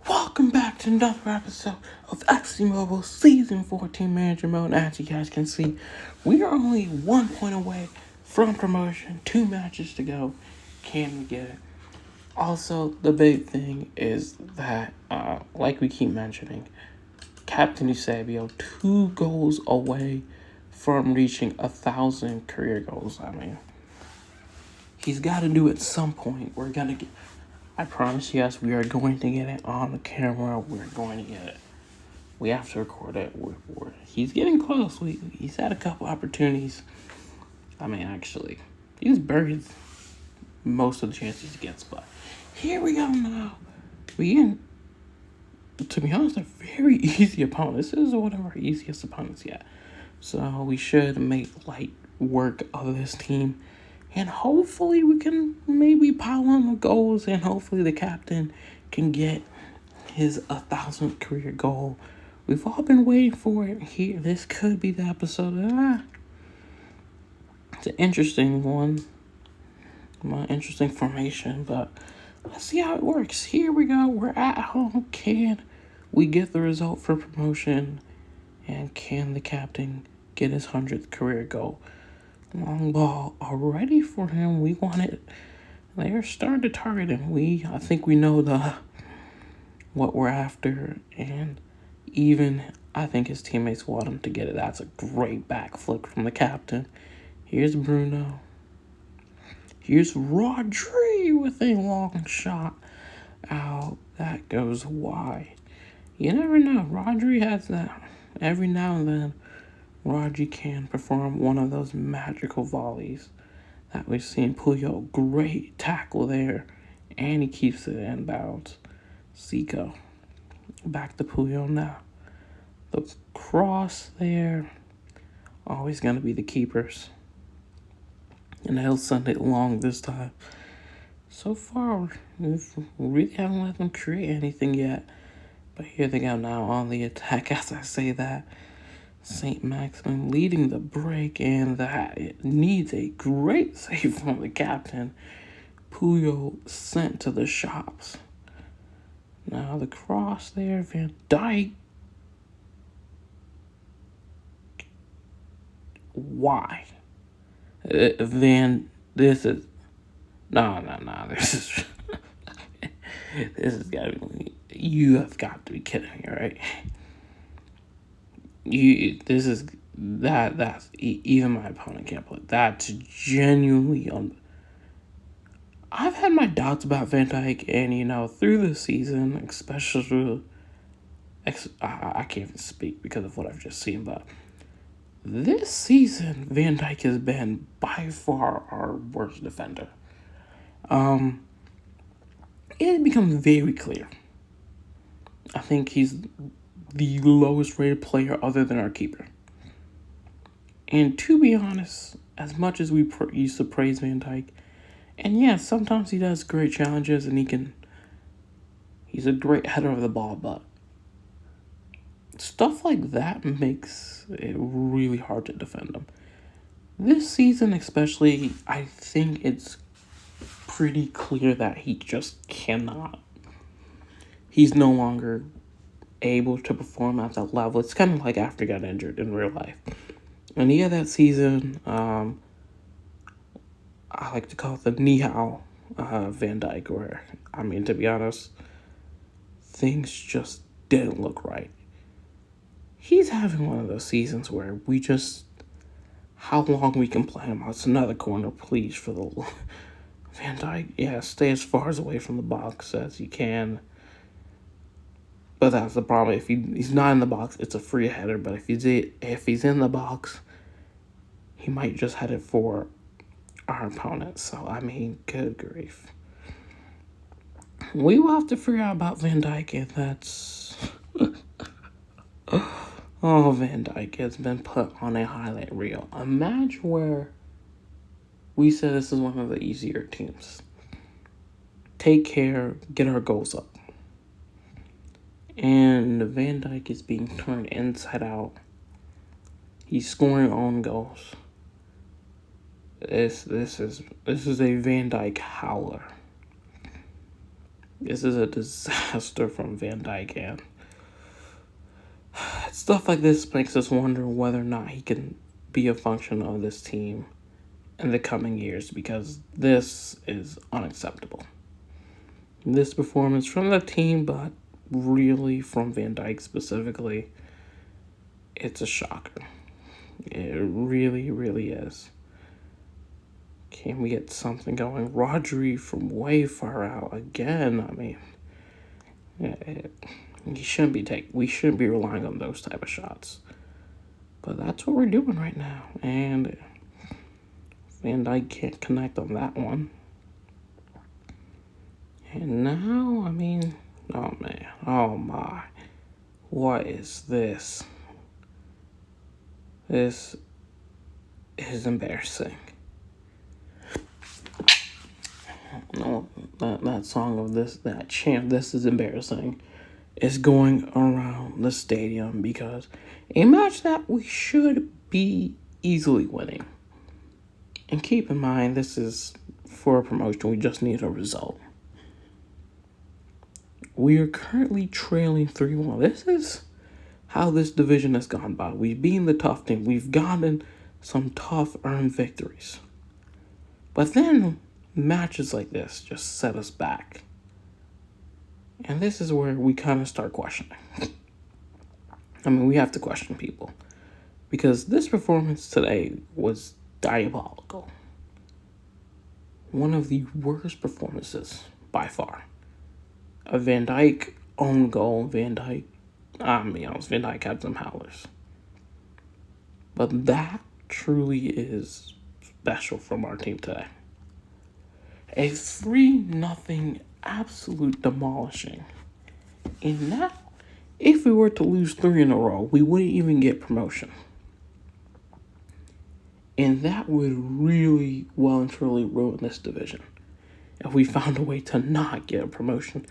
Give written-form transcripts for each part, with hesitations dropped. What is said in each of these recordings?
Welcome back to another episode of XC Mobile Season 14 Manager Mode. As you guys can see, we are only 1 point away from promotion. 2 matches to go. Can we get it? Also, the big thing is that, like we keep mentioning, Captain Eusebio 2 goals away from reaching 1,000 career goals. I mean, he's got to do it at some point. We're going to get... I promise you guys, we are going to get it on the camera. We're going to get it. We have to record it. He's getting close. He's had a couple opportunities. I mean, actually, he's buried most of the chances he gets. But here we go now. To be honest, a very easy opponent. This is one of our easiest opponents yet. So we should make light work of this team. And hopefully we can maybe pile on the goals, and hopefully the captain can get his 1,000th career goal. We've all been waiting for it here. This could be the episode. It's an interesting one. Interesting formation, but let's see how it works. Here we go. We're at home. Can we get the result for promotion? And can the captain get his 100th career goal? Long ball already for him. We want it. They're starting to target him. I think we know what we're after, and even I think his teammates want him to get it. That's a great back flick from the captain. Here's Bruno. Here's Rodri with a long shot out. That goes wide. You never know. Rodri has that. Every now and then, Rodri can perform one of those magical volleys that we've seen. Puyol, great tackle there, and he keeps it in bounds. Zico, back to Puyol now. The cross there, always going to be the keepers. And he'll send it long this time. So far, we really haven't let them create anything yet. But here they go now on the attack. As I say that, St. Maximin leading the break, and that it needs a great save from the captain. Puyol sent to the shops. Now the cross there, Van Dijk. Why? This is this has got to be. You have got to be kidding me, right? That's even my opponent can't play. That's genuinely I've had my doubts about Van Dijk, and through the season, especially I can't even speak because of what I've just seen, but this season Van Dijk has been by far our worst defender. It becomes very clear. I think he's the lowest rated player other than our keeper. And to be honest, as much as we used to praise Van Dijk, and yeah, sometimes he does great challenges and he's a great header of the ball, but stuff like that makes it really hard to defend him. This season especially, I think it's pretty clear that he just cannot. He's no longer able to perform at that level. It's kind of like after he got injured in real life. And yeah, that season, I like to call it the Nihao Van Dijk, where, to be honest, things just didn't look right. He's having one of those seasons where we just, how long we can play him. It's another corner, please, for the Van Dijk. Yeah, stay as far away from the box as you can. But that's the problem. If he's not in the box, it's a free header. But if he's in the box, he might just head it for our opponent. So, good grief. We will have to figure out about Van Dijk, and that's... Van Dijk has been put on a highlight reel. A match where we said this is one of the easier teams. Take care, get our goals up. And Van Dijk is being turned inside out. He's scoring own goals. This is a Van Dijk howler. This is a disaster from Van Dijk, and stuff like this makes us wonder whether or not he can be a function of this team in the coming years, because this is unacceptable. This performance from the team, but really from Van Dijk specifically, it's a shocker. It really, really is. Can we get something going? Rodri from way far out again. I mean, we shouldn't be relying on those type of shots. But that's what we're doing right now. And Van Dijk can't connect on that one. And now, I mean, oh man, oh my. What is this? This is embarrassing. No, that song of this, that chant, "This is embarrassing," is going around the stadium because a match that we should be easily winning. And keep in mind, this is for a promotion. We just need a result. We are currently trailing 3-1. This is how this division has gone by. We've been the tough team. We've gotten some tough earned victories. But then matches like this just set us back. And this is where we kind of start questioning. I mean, we have to question people. Because this performance today was diabolical. One of the worst performances by far. A Van Dijk own goal. Van Dijk had some howlers. But that truly is special from our team today. A 3-0 absolute demolishing. And now, if we were to lose 3 in a row, we wouldn't even get promotion. And that would really well and truly ruin this division if we found a way to not get a promotion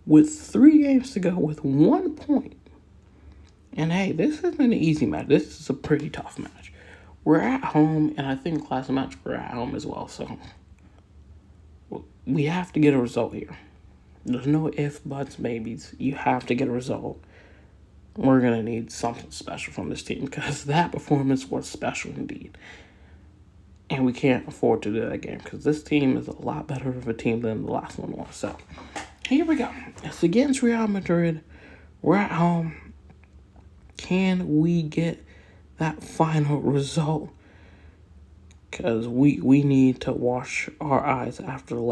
with 3 games to go with 1 point. And hey, this isn't an easy match. This is a pretty tough match. We're at home, and I think last match we're at home as well, so we have to get a result here. There's no ifs, buts, maybes. You have to get a result. We're going to need something special from this team because that performance was special indeed. And we can't afford to do that again because this team is a lot better of a team than the last one was. So, here we go. It's against Real Madrid. We're at home. Can we get that final result? Because we need to wash our eyes after that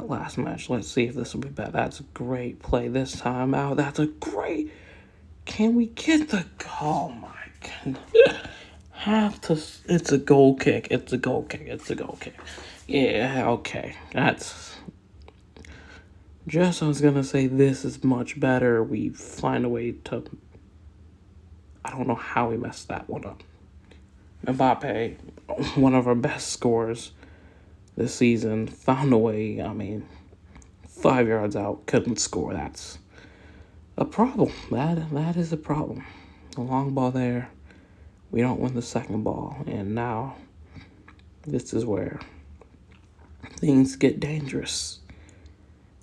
last match. Let's see if this will be better. That's a great play this time out. That's a great... Can we get the goal? Oh my goodness. It's a goal kick. It's a goal kick. Yeah, okay. That's... Just I was going to say this is much better. We find a way to... I don't know how we messed that one up. Mbappe, one of our best scorers this season, found a way. I mean, 5 yards out, couldn't score. That's a problem. That is a problem. The long ball there, we don't win the second ball, and now this is where things get dangerous.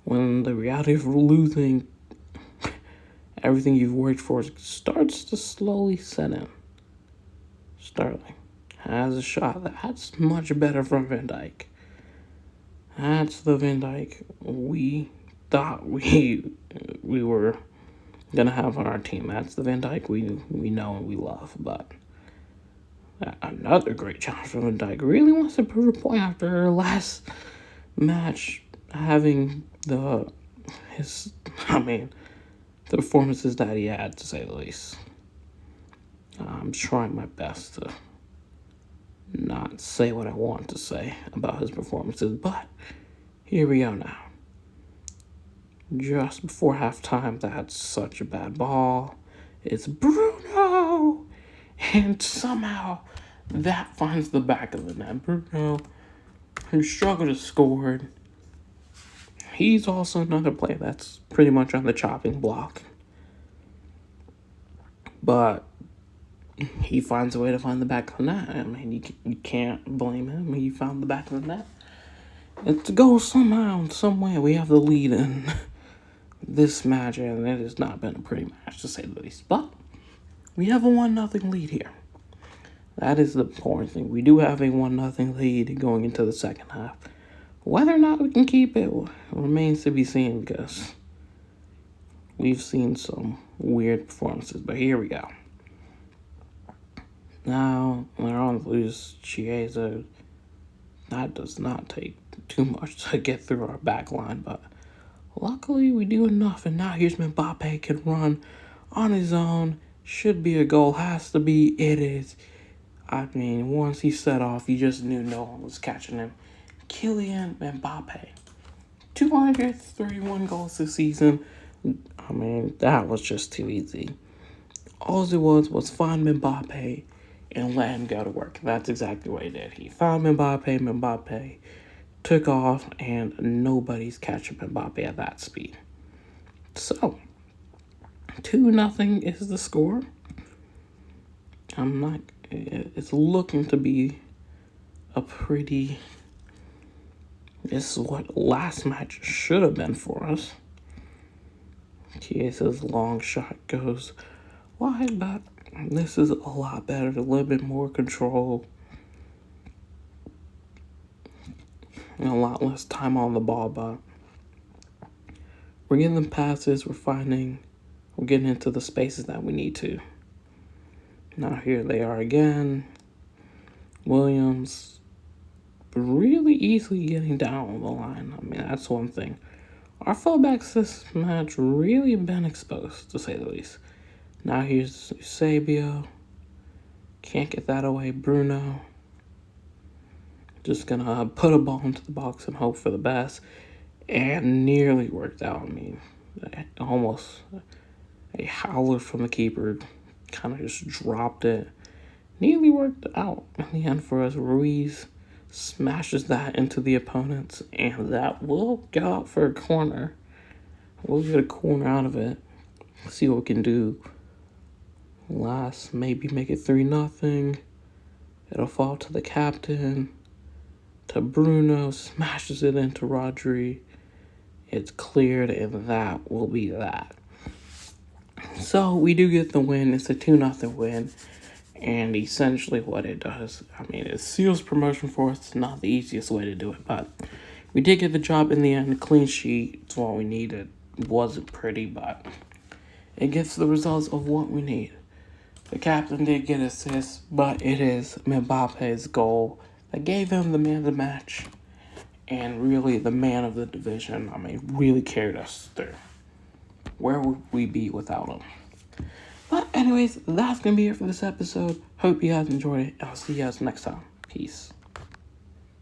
When the reality of losing everything you've worked for starts to slowly set in. Sterling has a shot. That's much better from Van Dijk. That's the Van Dijk we thought we were going to have on our team. That's the Van Dijk we know and we love. But another great challenge from Van Dijk. Really wants to prove a point after last match having the performances that he had, to say the least. I'm trying my best to not say what I want to say about his performances, but here we go now. Just before halftime, that's such a bad ball. It's Bruno! And somehow that finds the back of the net. Bruno, who struggled to score. He's also another player that's pretty much on the chopping block. But he finds a way to find the back of the net. I mean, you can't blame him. He found the back of the net. It's to go somehow, somewhere. We have the lead in this match, and it has not been a pretty match to say the least. But we have a 1-0 lead here. That is the important thing. We do have a 1-0 lead going into the second half. Whether or not we can keep it remains to be seen, because we've seen some weird performances. But here we go. Now, they're on loose Chiesa. That does not take too much to get through our back line, but luckily we do enough. And now here's Mbappe, can run on his own. Should be a goal, has to be, it is. I mean, once he set off, you just knew no one was catching him. Kylian Mbappe, 231 goals this season. I mean, that was just too easy. All it was find Mbappe and let him go to work. That's exactly what he did. He found Mbappe took off, and nobody's catching Mbappe at that speed. So, 2-0 is the score. It's looking to be a pretty... This is what last match should have been for us. Chiesa's long shot goes wide, but this is a lot better, a little bit more control, and a lot less time on the ball, but we're getting them passes, we're getting into the spaces that we need to. Now here they are again. Williams really easily getting down the line. I mean, that's one thing. Our fullbacks this match really been exposed, to say the least. Now here's Eusebio. Can't get that away. Bruno. Just gonna put a ball into the box and hope for the best. And nearly worked out. I mean, almost a howler from the keeper. Kind of just dropped it. Nearly worked out in the end for us. Ruiz smashes that into the opponents, and that will go out for a corner. We'll get a corner out of it. See what we can do. Last, maybe make it 3-0. It'll fall to the captain. To Bruno, smashes it into Rodri. It's cleared, and that will be that. So we do get the win. It's a 2-0 win. And essentially what it does, I mean, it seals promotion for us. It's not the easiest way to do it, but we did get the job in the end. Clean sheet, it's what we needed. It wasn't pretty, but it gets the results of what we need. The captain did get assists, but it is Mbappe's goal that gave him the man of the match and really the man of the division. I mean, really carried us through. Where would we be without him? But anyways, that's going to be it for this episode. Hope you guys enjoyed it. I'll see you guys next time. Peace.